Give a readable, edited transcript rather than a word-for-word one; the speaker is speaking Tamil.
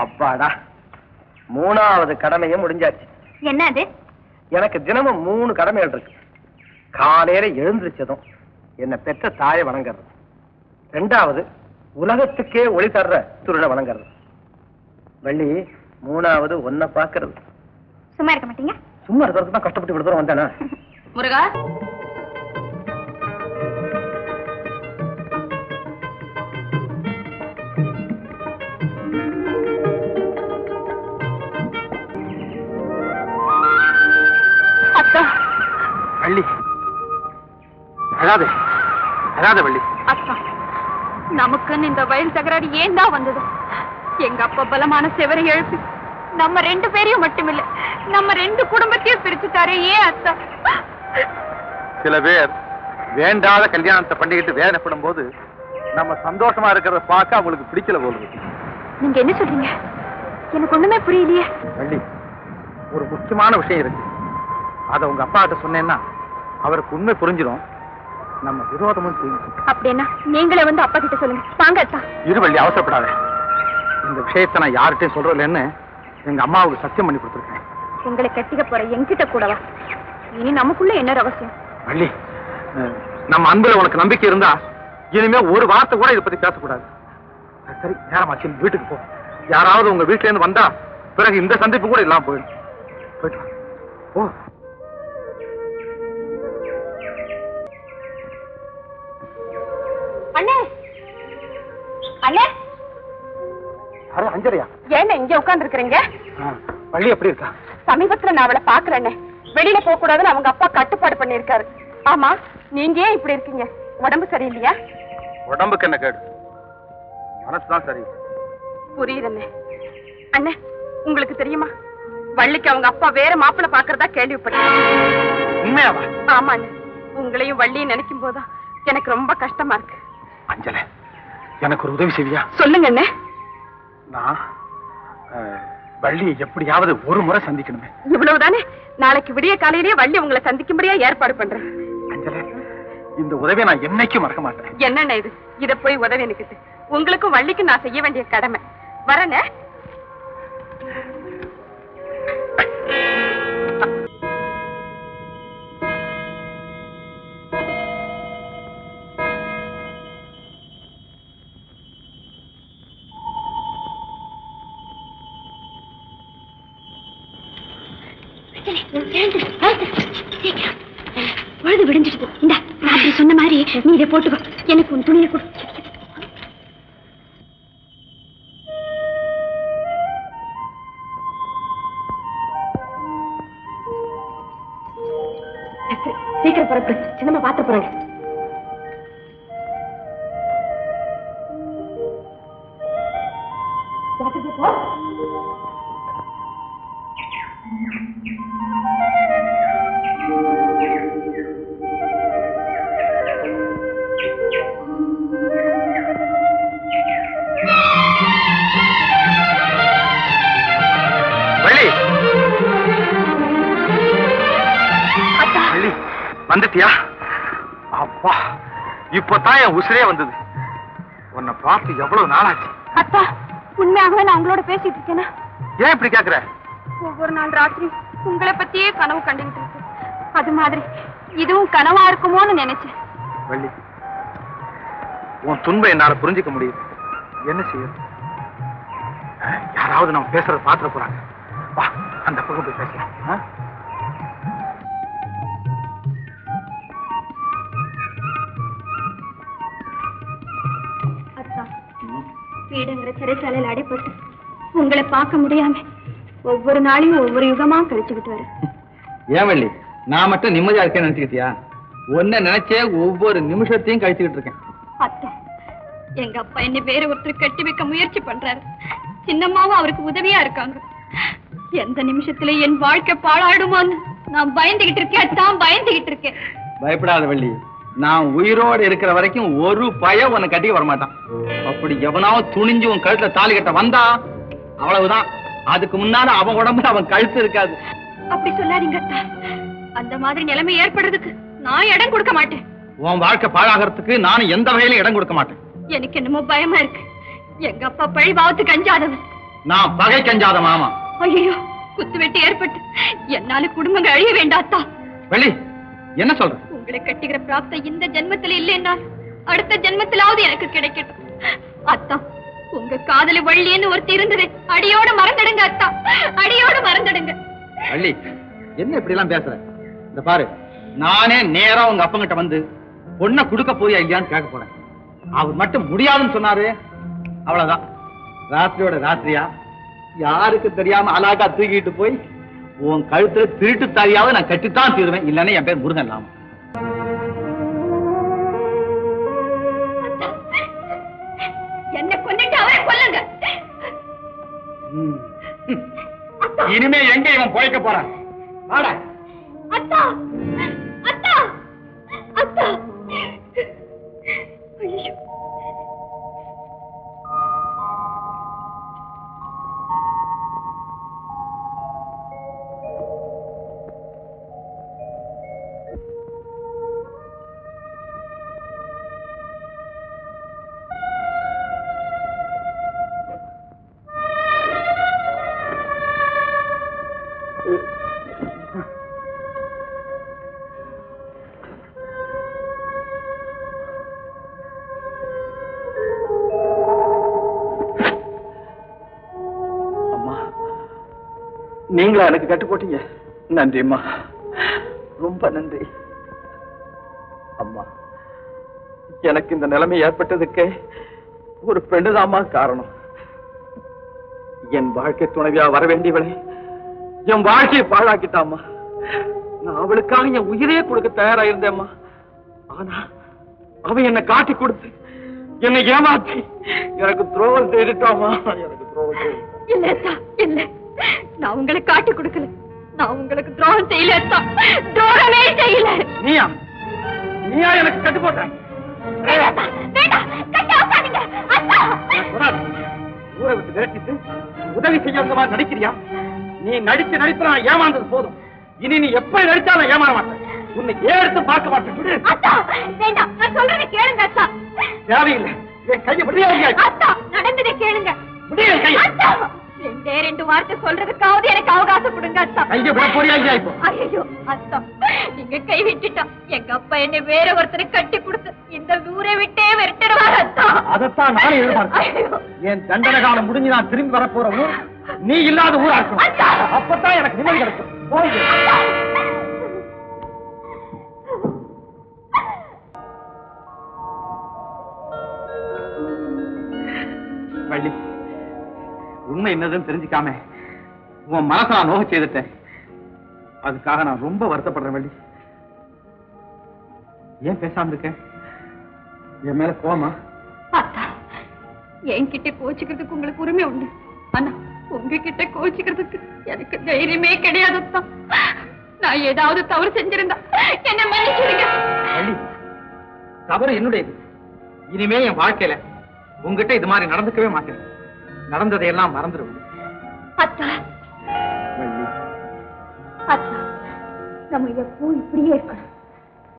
அப்பாடா, மூணாவது கடமையும் முடிஞ்சாச்சு. என்ன அது? எனக்கு தினமும் 3 கடமைகள் இருக்கு. காலையில எழுந்திருச்சதும் என்ன பெற்ற தாயை வணங்குறது, 2வது உலகத்துக்கே ஒளி தர்ற சூரியனை வணங்குறது, வள்ளி 3வது ஒன்ன பாக்குறது. சும்மா இருக்க மாட்டீங்க? சும்மா இருக்கிறதுக்கு தான் கஷ்டப்பட்டு இவ்வளவு தூரம் வந்தேனா? முருகா, வள்ளி அழாதே, அழாத வள்ளி. அக்கா, நமக்குன்னு இந்த வயல் தகராறு ஏன் தான் வந்தது? எங்க அப்பா பலமான செவரை எழுப்பி நம்ம 2 பேரையும் மட்டுமில்ல, நம்ம 2 குடும்பத்தையும் பிரிச்சுட்டாரே. ஏன் அத்தா? சில பேர் வேண்டாத கல்யாணத்தை பண்ணிக்கிட்டு வேதனைப்படும் போது நம்ம சந்தோஷமா இருக்கிறத பார்க்க அவங்களுக்கு பிடிக்கல போகுது. நீங்க என்ன சொல்றீங்க? எனக்கு ஒண்ணுமே புரியலையே. வள்ளி, ஒரு முக்கியமான விஷயம் இருக்கு. அதை உங்க அப்பா கிட்ட சொன்னேன்னா அவருக்கு உண்மை புரிஞ்சிடும். நம்ம விரோதமும் தெரியும். அப்படின்னா நீங்களே வந்து அப்பா கிட்ட சொல்லுங்க. வாங்க அத்தா. இருவள்ளி, அவசரப்படாத. இந்த விஷயத்தை நான் யார்கிட்டையும் சொல்றேன்னு எங்க அம்மாவுக்கு சத்தியம் பண்ணி கொடுத்துருக்கேன். உங்களை கட்டிக்க போற என்கிட்ட கூடவா? இனி நமக்குள்ள என்ன ரகசியம்? வள்ளி, நம்ம அன்புல உனக்கு நம்பிக்கை இருந்தா இனிமே ஒரு வார்த்தை கூட இதை பத்தி பேசக்கூடாது. சரி, நேரமாச்சு, வீட்டுக்கு போ. யாராவது உங்க வீட்டுல இருந்து வந்தா பிறகு இந்த சந்திப்பு கூட இல்லாம போயிடும். போயிட்டு வா. ஓ, அண்ணே, அண்ணே. அரே அஞ்சலியா, ஏன் இங்க உட்கார்ந்து இருக்கீங்க? வள்ளி எப்படி இருக்கா? சமீபத்துல நான் அவளை பாக்குறேன். வெளியில போக கூடாதுன்னு அவங்க அப்பா கட்டுப்பாடு பண்ணிருக்காரு. ஆமா, நீங்க ஏன் இப்படி இருக்கீங்க? உடம்பு சரியில்லையா? உடம்புக்கு என்ன கேடு, மனசுதான் சரி. புரியுதுண்ணே. அண்ணே, உங்களுக்கு தெரியுமா, வள்ளிக்கு அவங்க அப்பா வேற மாப்பிள்ளை பாக்குறதா கேள்விப்பட்டேன். உண்மையாவா? ஆமா அண்ணே, உங்களையும் வள்ளியும் நினைக்கும் போதா எனக்கு ரொம்ப கஷ்டமா இருக்கு. அஞ்சல, எனக்கு ஒரு உதவி செய்வியா? சொல்லுங்க அண்ணே. நான் வள்ளியை எப்படியாவது ஒரு முறை சந்திக்கணுமே. இவ்வளவுதானே? நாளைக்கு விடிய காலையிலேயே வள்ளி உங்களை சந்திக்கும்படியா ஏற்பாடு பண்றேன். அஞ்சல, இந்த உதவியை நான் என்னைக்கும் மறக்க மாட்டேன். என்னண்ணே இது? இத போய் உதவி நிக்கிட்டு உங்களுக்கும் வள்ளிக்கும் நான் செய்ய வேண்டிய கடமை. வரேனே. பொழுது விடிஞ்சிடுது. இந்த ராத்திரி சொன்ன மாதிரி நீ இதை போட்டுக்கோ. எனக்கு உன் துணியை கொடு. சீக்கிரம் பரப்பு, சின்னமா பாத்து போறாங்க. வந்துட்டியா? அப்பா, இப்பதான் என் உசிரே வந்தது. உன்னை பார்த்து எவ்வளவு நாளாச்சு. அத்தா, உண்மையாகவே நான் உங்களோட பேசிட்டு இருக்கேனா? ஏன் இப்படி கேக்குற? ஒவ்வொரு நாள் ராத்திரி உங்களை பத்தியே கனவு கண்டுகிட்டு இருக்கு. அது மாதிரி இதுவும் கனவா இருக்குமோன்னு நினைச்சேன். வள்ளி, உன் துன்பம் என்னால புரிஞ்சுக்க முடியுது. என்ன செய்ய? யாராவது நம்ம பேசுறத பாத்துட போறாங்க. வா, அந்த பக்கம் போய் பேசலாம். வீடுங்கிற சிறைச்சாலையில் அடைப்பட்டு உங்களை பார்க்க முடியாம ஒவ்வொரு நாளையும் ஒவ்வொரு யுகமா கழிச்சுக்கிட்டு வர. ஏன் வள்ளி, நான் மட்டும் நிம்மதியா இருக்கேன்னு நினைச்சுக்கிட்டியா? ஒன்ன நினைச்சே ஒவ்வொரு நிமிஷத்தையும் கழிச்சுக்கிட்டு இருக்கேன். அத்தா, எங்க அப்பா என்ன வேற ஒருத்தர் கட்டி வைக்க முயற்சி பண்றாரு. சின்னம்மாவும் அவருக்கு உதவியா இருக்காங்க. எந்த நிமிஷத்துல என் வாழ்க்கை பாழாடுமான்னு நான் பயந்துகிட்டு இருக்கேன். தான் பயந்துகிட்டு இருக்கேன். பயப்படாத வள்ளி, நான் உயிரோடு இருக்கிற வரைக்கும் ஒரு பயம் உன்னை கட்டிக்க வரமாட்டான். அப்படி எவனாவது துணிஞ்சு உன் கழுத்துல தாலி கட்ட வந்தா அவ்வளவுதான். அதுக்கு முன்னால அவன் உடம்புல அவன் கழுத்து இருக்காது. அப்படி சொல்லாதீங்க அத்தா. அந்த மாதிரி நிலைமை ஏற்படுறதுக்கு நான் இடம் கொடுக்க மாட்டேன். உன் வாழ்க்கை பாழாகிறதுக்கு நானும் எந்த வகையிலும் இடம் கொடுக்க மாட்டேன். எனக்கு என்னமோ பயமா இருக்கு. எங்க அப்பா பழி பாவத்துக்கு அஞ்சாதவன். நான் பகை கஞ்சாத மாமா. ஐயோ, குத்து வெட்டி ஏற்பட்டு என்னால குடும்பங்கள் அழிய வேண்டாத்தா. வள்ளி, என்ன சொல்ற? உங்களை கட்டிக்கிற பிராப்தம் இந்த ஜென்மத்தில் இல்லைன்னா அடுத்த ஜென்மத்திலாவது எனக்கு கிடைக்கட்டும். அத்தா, உங்க காதலி வள்ளின்னு ஒருத்தி இருந்தது, அடியோட மறந்துடுங்க அத்தா, அடியோட மறந்துடுங்க. வள்ளி, என்ன இப்படி எல்லாம் பேசுற? இந்த பாரு, நானே நேரா உங்க அப்பங்கிட்ட வந்து பொண்ணை கொடுக்க போறியா இல்லையான்னு கேட்க போறேன். அவர் மட்டும் முடியாதுன்னு சொன்னாரு, அவ்வளவுதான். ராத்திரியோட ராத்திரியா யாருக்கு தெரியாம அலாக்கா தூக்கிட்டு போய் உன் கழுத்துல திருட்டு தாரியாவது நான் கட்டித்தான் தீருவேன். இல்லன்னா என் பேர் முருகன் இல்லாம. என்ன கொண்டுட்டு அவரை கொல்லுங்க. இனிமே எங்க இவன் போய்க்க போறான்? வாடா. அத்தா, அத்தா, அத்தா. ஐயோ, நீங்களா எனக்கு கட்டு போட்டீங்க? நன்றி அம்மா, ரொம்ப நன்றி அம்மா. எனக்கு இந்த நிலைமை ஏற்பட்டதுக்கே ஒரு பெண்ணுதாம்மா காரணம். என் வாழ்க்கை துணைவியா வர வேண்டியவளை என் வாழ்க்கையை பாழாக்கிட்டாம்மா. நான் அவளுக்காக என் உயிரையே கொடுக்க தயாரா இருந்தேம்மா. ஆனா அவன் என்னை காட்டி கொடுத்து என்னை ஏமாற்றி எனக்கு துரோகம் செய்துட்டாமா. எனக்கு துரோகம் இல்ல, இல்ல, நான் உங்களை காட்டி கொடுக்கல. நான் உங்களுக்கு துரோகம் செய்யல, துரோகமே செய்யல. நீயா நீயா எனக்கு கட்டு போட்ட? ஊரை விட்டு விரட்டிட்டு உதவி செய்ய மாதிரி நடிக்கிறியா? நீ நடித்து நடித்து நான் ஏமாந்தது போதும். இனி நீ எப்படி நடிச்சாலும் ஏமாற மாட்டேன். உன்னை எடுத்து பார்க்க மாட்டேன். சொல்றதை கேளுங்க அத்தா. தேவையில்லை, என் கையை விடையா? நடந்ததை கேளுங்க. முடியல. ரெண்டு வார்த்தை சொல்றதுக்காவது எனக்கு அவகாசம் கொடுங்க அத்தா. கையை விட போறியா? இப்போ ஐயோ அத்தா, நீங்க கை விட்டுட்டா எங்க அப்பா என்னை வேற ஒருத்தரை கட்டி கொடுத்து இந்த ஊரை விட்டே விரட்டிடுவார் அத்தா. அதைத்தான் நானே எதிர்பார்க்கிறேன். என் தண்டனை காலம் முடிஞ்சு நான் திரும்பி வரப்போற ஊர் நீ இல்லாத ஊரா இருக்கணும். அப்பதான் எனக்கு நிம்மதி கிடைக்கும். வள்ளி, உண்மை என்னதுன்னு தெரிஞ்சுக்காம உன் மனசை நான் நோக செய்துட்டேன். அதுக்காக நான் ரொம்ப வருத்தப்படுறேன். வள்ளி, ஏன் பேசாம இருக்க? என் மேல கோவமா? அத்தா, என்கிட்ட கோச்சிக்கிறதுக்கு உங்களுக்கு உரிமை உண்டு. ஆனா உங்ககிட்ட கோச்சிக்கிறதுக்கு எனக்கு தைரியமே கிடையாது அத்தா. நான் ஏதாவது தவறு செஞ்சிருந்தா என்ன மன்னிச்சிடுங்க. வள்ளி, தவறு என்னுடையது. இனிமே என் வாழ்க்கையில உங்ககிட்ட இது மாதிரி நடந்துக்கவே மாட்டேன். நடந்ததையெல்லாம் மறந்துடுவேன். அத்தா, அத்தா, நம்ம எப்பவும் இப்படியே இருக்கணும்.